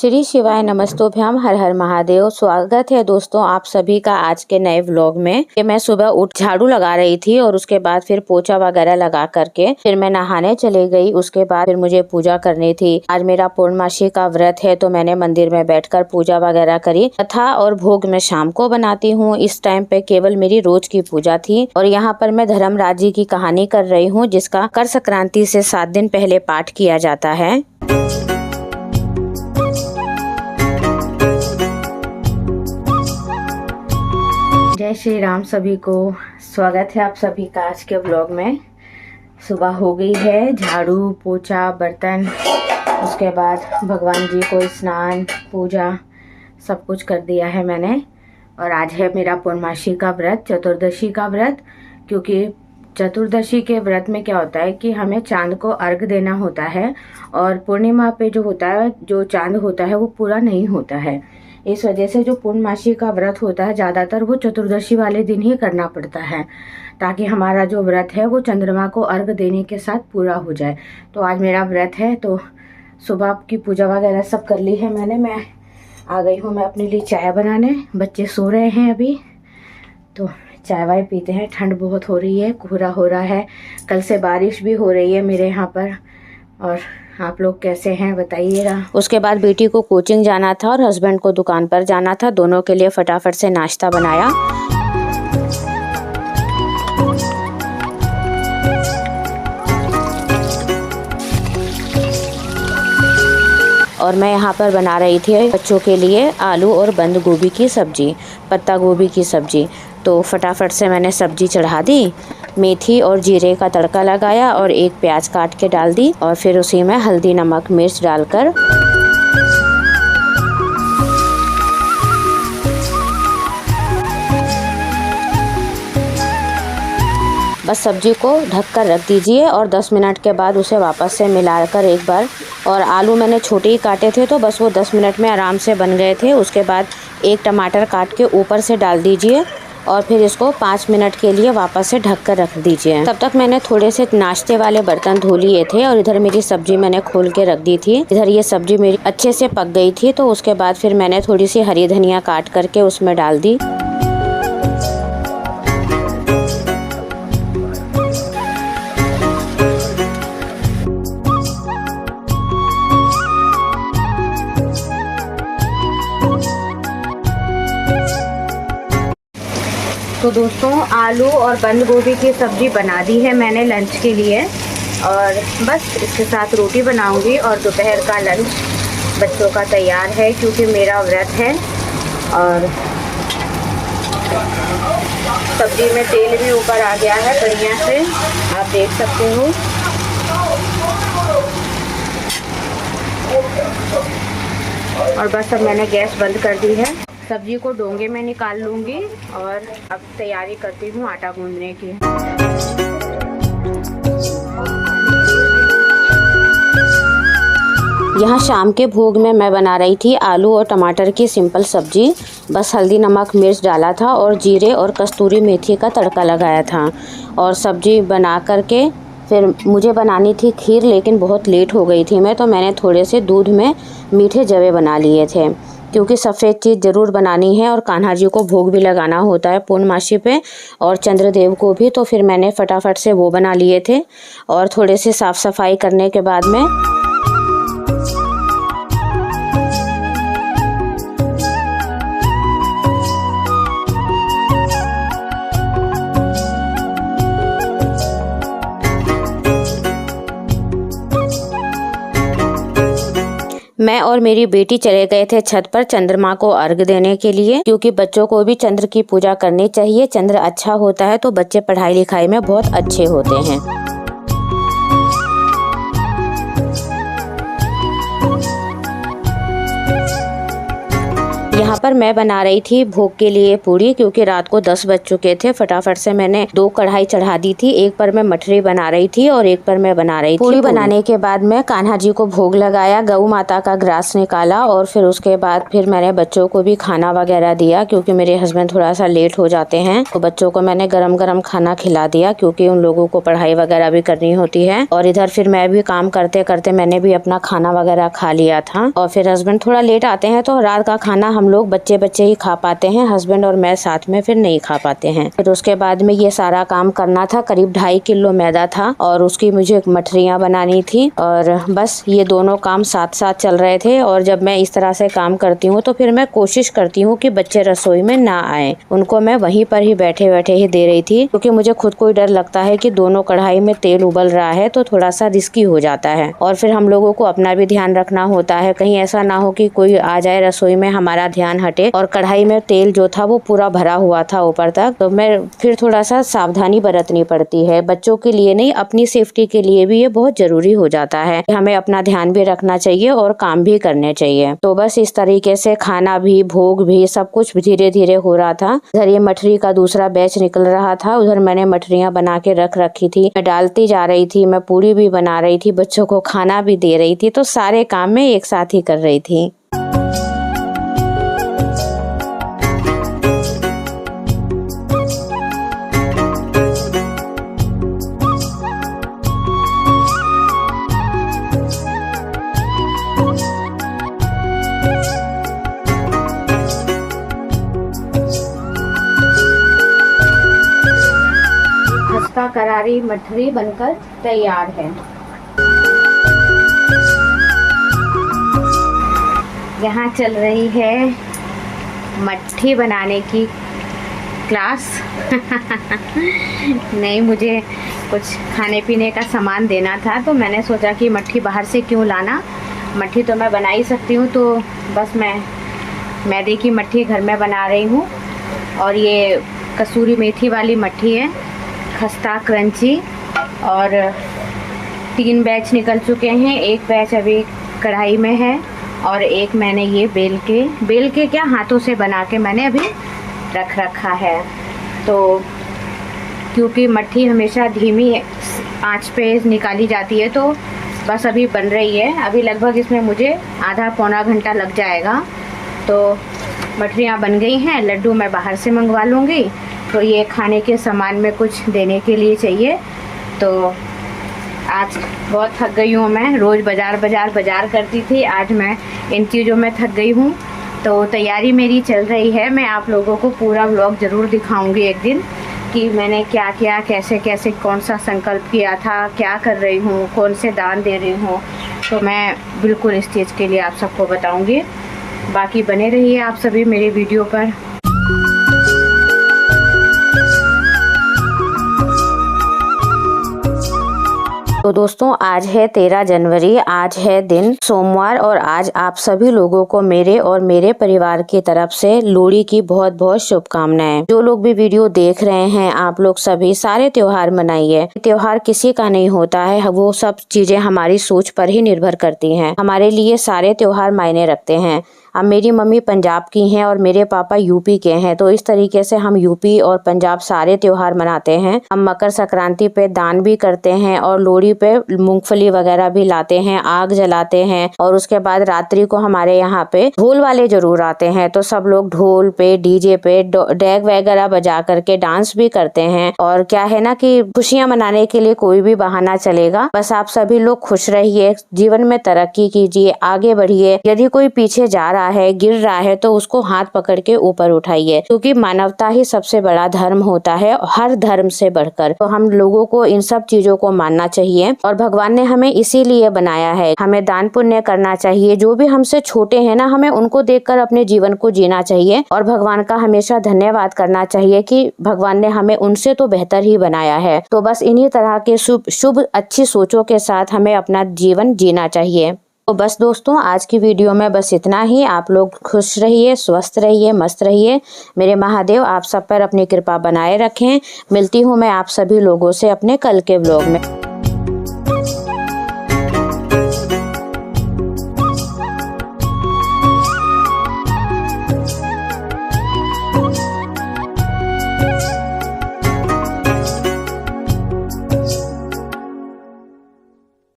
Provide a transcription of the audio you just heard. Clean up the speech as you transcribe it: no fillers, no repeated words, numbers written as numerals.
श्री शिवाय नमस्तोभ्याम, हर हर महादेव। स्वागत है दोस्तों आप सभी का आज के नए व्लॉग में। कि मैं सुबह उठ झाड़ू लगा रही थी और उसके बाद फिर पोछा वगैरह लगा करके फिर मैं नहाने चले गई। उसके बाद फिर मुझे पूजा करनी थी। आज मेरा पूर्णमासी का व्रत है तो मैंने मंदिर में बैठकर पूजा वगैरह करी तथा और भोग मैं शाम को बनाती हूँ। इस टाइम पे केवल मेरी रोज की पूजा थी और यहाँ पर मैं धर्मराज जी की कहानी कर रही हूँ, जिसका कर संक्रांति से 7 दिन पहले पाठ किया जाता है। जय श्री राम। सभी को स्वागत है आप सभी का आज के ब्लॉग में। सुबह हो गई है, झाड़ू पोछा बर्तन, उसके बाद भगवान जी को स्नान पूजा सब कुछ कर दिया है मैंने। और आज है मेरा पूर्णमासी का व्रत, चतुर्दशी का व्रत। क्योंकि चतुर्दशी के व्रत में क्या होता है कि हमें चांद को अर्घ देना होता है और पूर्णिमा पे जो होता है, जो चांद होता है वो पूरा नहीं होता है। इस वजह से जो पूर्णमासी का व्रत होता है ज़्यादातर वो चतुर्दशी वाले दिन ही करना पड़ता है, ताकि हमारा जो व्रत है वो चंद्रमा को अर्घ देने के साथ पूरा हो जाए। तो आज मेरा व्रत है तो सुबह की पूजा वगैरह सब कर ली है मैंने। मैं आ गई हूँ मैं अपने लिए चाय बनाने। बच्चे सो रहे हैं अभी, तो चाय वाय पीते हैं। ठंड बहुत हो रही है, कोहरा हो रहा है, कल से बारिश भी हो रही है मेरे यहाँ पर। और आप लोग कैसे हैं बताइएगा। उसके बाद बेटी को कोचिंग जाना था और हस्बैंड को दुकान पर जाना था। दोनों के लिए फटाफट से नाश्ता बनाया। और मैं यहाँ पर बना रही थी बच्चों के लिए आलू और बंद गोभी की सब्जी, पत्ता गोभी की सब्जी। तो फटाफट से मैंने सब्जी चढ़ा दी, मेथी और जीरे का तड़का लगाया और एक प्याज काट के डाल दी और फिर उसी में हल्दी नमक मिर्च डालकर बस सब्जी को ढककर रख दीजिए और 10 मिनट के बाद उसे वापस से मिलाकर एक बार। और आलू मैंने छोटे ही काटे थे तो बस वो 10 मिनट में आराम से बन गए थे। उसके बाद एक टमाटर काट के ऊपर से डाल दीजिए और फिर इसको 5 मिनट के लिए वापस से ढक कर रख दीजिए। तब तक मैंने थोड़े से नाश्ते वाले बर्तन धो लिए थे और इधर मेरी सब्जी मैंने खोल के रख दी थी। इधर ये सब्जी मेरी अच्छे से पक गई थी तो उसके बाद फिर मैंने थोड़ी सी हरी धनिया काट करके उसमें डाल दी। तो दोस्तों आलू और बंद गोभी की सब्ज़ी बना दी है मैंने लंच के लिए और बस इसके साथ रोटी बनाऊंगी और दोपहर का लंच बच्चों का तैयार है क्योंकि मेरा व्रत है। और सब्ज़ी में तेल भी ऊपर आ गया है बढ़िया से, आप देख सकते हो। और बस अब मैंने गैस बंद कर दी है। सब्जी को डोंगे में निकाल लूँगी और अब तैयारी करती हूँ आटा गूंदने की। यहाँ शाम के भोग में मैं बना रही थी आलू और टमाटर की सिंपल सब्जी। बस हल्दी नमक मिर्च डाला था और जीरे और कस्तूरी मेथी का तड़का लगाया था और सब्जी बना करके फिर मुझे बनानी थी खीर, लेकिन बहुत लेट हो गई थी मैं, तो मैंने थोड़े से दूध में मीठे जवे बना लिए थे क्योंकि सफ़ेद चीज़ ज़रूर बनानी है और कान्हा जी को भोग भी लगाना होता है पूर्णमासी पे और चंद्रदेव को भी। तो फिर मैंने फटाफट से वो बना लिए थे और थोड़े से साफ़ सफाई करने के बाद में मैं और मेरी बेटी चले गए थे छत पर चंद्रमा को अर्घ देने के लिए, क्योंकि बच्चों को भी चंद्र की पूजा करनी चाहिए। चंद्र अच्छा होता है तो बच्चे पढ़ाई लिखाई में बहुत अच्छे होते हैं। यहाँ यहाँ पर मैं बना रही थी भोग के लिए पूरी, क्योंकि रात को 10 बज चुके थे। फटाफट से मैंने 2 कढ़ाई चढ़ा दी थी, एक पर मैं मठरी बना रही थी और एक पर मैं बना रही थी पूरी। बनाने के बाद मैं कान्हा जी को भोग लगाया, गौ माता का ग्रास निकाला और फिर उसके बाद फिर मैंने बच्चों को भी खाना वगैरह दिया, क्योंकि मेरे हस्बैंड थोड़ा सा लेट हो जाते हैं। तो बच्चों को मैंने गरम गरम खाना खिला दिया, क्योंकि उन लोगों को पढ़ाई वगैरह भी करनी होती है। और इधर फिर मैं भी काम करते करते मैंने भी अपना खाना वगैरह खा लिया था। और फिर हस्बैंड थोड़ा लेट आते हैं तो रात का खाना हम लोग बच्चे ही खा पाते हैं, हस्बैंड और मैं साथ में फिर नहीं खा पाते हैं। फिर उसके बाद में ये सारा काम करना था। करीब 2.5 किलो मैदा था और उसकी मुझे मठरियाँ बनानी थी, और बस ये दोनों काम साथ साथ चल रहे थे। और जब मैं इस तरह से काम करती हूँ तो फिर मैं कोशिश करती हूँ कि बच्चे रसोई में ना आए, उनको मैं वहीं पर ही बैठे बैठे ही दे रही थी, क्योंकि मुझे खुद को ही डर लगता है कि दोनों कढ़ाई में तेल उबल रहा है तो थोड़ा सा रिस्की हो जाता है। और फिर हम लोगों को अपना भी ध्यान रखना होता है, कहीं ऐसा ना हो कि कोई आ जाए रसोई में, हमारा ध्यान हटे और कढ़ाई में तेल जो था वो पूरा भरा हुआ था ऊपर तक। तो मैं फिर थोड़ा सा सावधानी बरतनी पड़ती है, बच्चों के लिए नहीं, अपनी सेफ्टी के लिए भी ये बहुत जरूरी हो जाता है। हमें अपना ध्यान भी रखना चाहिए और काम भी करने चाहिए। तो बस इस तरीके से खाना भी, भोग भी, सब कुछ धीरे धीरे हो रहा था। इधर ये मठरी का दूसरा बैच निकल रहा था, उधर मैंने मठरियाँ बना के रख रखी थी, मैं डालती जा रही थी, मैं पूरी भी बना रही थी, बच्चों को खाना भी दे रही थी। तो सारे काम मैं एक साथ ही कर रही थी। खस्ता करारी मठरी बनकर तैयार है। यहाँ चल रही है मट्ठी बनाने की क्लास। नहीं, मुझे कुछ खाने पीने का सामान देना था, तो मैंने सोचा कि मट्ठी बाहर से क्यों लाना, मट्ठी तो मैं बना ही सकती हूँ। तो बस मैं मैदे की मट्ठी घर में बना रही हूँ। और ये कसूरी मेथी वाली मट्ठी है, खस्ता क्रंची। और 3 बैच निकल चुके हैं, एक बैच अभी कढ़ाई में है और एक मैंने ये बेल के क्या हाथों से बना के मैंने अभी रख रखा है। तो क्योंकि मट्ठी हमेशा धीमी आंच पे निकाली जाती है, तो बस अभी बन रही है। अभी लगभग इसमें मुझे आधा पौना घंटा लग जाएगा। तो मठरियाँ बन गई हैं, लड्डू मैं बाहर से मंगवा लूँगी। तो ये खाने के सामान में कुछ देने के लिए चाहिए। तो आज बहुत थक गई हूँ मैं, रोज़ बाज़ार करती थी, आज मैं इन चीज़ों में थक गई हूँ। तो तैयारी मेरी चल रही है, मैं आप लोगों को पूरा व्लॉग ज़रूर दिखाऊंगी एक दिन कि मैंने क्या किया, कैसे कैसे कौन सा संकल्प किया था, क्या कर रही हूँ, कौन से दान दे रही हूँ। तो मैं बिल्कुल इस चीज़ के लिए आप सबको बताऊँगी। बाकी बने रहिए आप सभी मेरे वीडियो पर। तो दोस्तों, आज है 13 जनवरी, आज है दिन सोमवार, और आज आप सभी लोगों को मेरे और मेरे परिवार की तरफ से लोहड़ी की बहुत बहुत शुभकामनाएं। जो लोग भी वीडियो देख रहे हैं, आप लोग सभी सारे त्योहार मनाइए। त्योहार किसी का नहीं होता है, वो सब चीजें हमारी सोच पर ही निर्भर करती हैं। हमारे लिए सारे त्योहार मायने रखते हैं। अब मेरी मम्मी पंजाब की हैं और मेरे पापा यूपी के हैं, तो इस तरीके से हम यूपी और पंजाब सारे त्योहार मनाते हैं। हम मकर संक्रांति पे दान भी करते हैं और लोहड़ी पे मूंगफली वगैरह भी लाते हैं, आग जलाते हैं। और उसके बाद रात्रि को हमारे यहाँ पे ढोल वाले जरूर आते हैं, तो सब लोग ढोल पे, डीजे पे डेग वगैरह बजा करके डांस भी करते हैं। और क्या है ना कि खुशियाँ मनाने के लिए कोई भी बहाना चलेगा। बस आप सभी लोग खुश रहिए, जीवन में तरक्की कीजिए, आगे बढ़िए। यदि कोई पीछे जा रहा है, गिर रहा है, तो उसको हाथ पकड़ के ऊपर उठाइए, क्योंकि मानवता ही सबसे बड़ा धर्म होता है, हर धर्म से बढ़कर। तो हम लोगों को इन सब चीजों को मानना चाहिए और भगवान ने हमें इसीलिए बनाया है। हमें दान पुण्य करना चाहिए, जो भी हमसे छोटे हैं ना, हमें उनको देखकर अपने जीवन को जीना चाहिए और भगवान का हमेशा धन्यवाद करना चाहिए कि भगवान ने हमें उनसे तो बेहतर ही बनाया है। तो बस इन्हीं तरह के शुभ अच्छी सोचों के साथ हमें अपना जीवन जीना चाहिए। तो बस दोस्तों, आज की वीडियो में बस इतना ही। आप लोग खुश रहिए, स्वस्थ रहिए, मस्त रहिए। मेरे महादेव आप सब पर अपनी कृपा बनाए रखें। मिलती हूँ मैं आप सभी लोगों से अपने कल के व्लॉग में।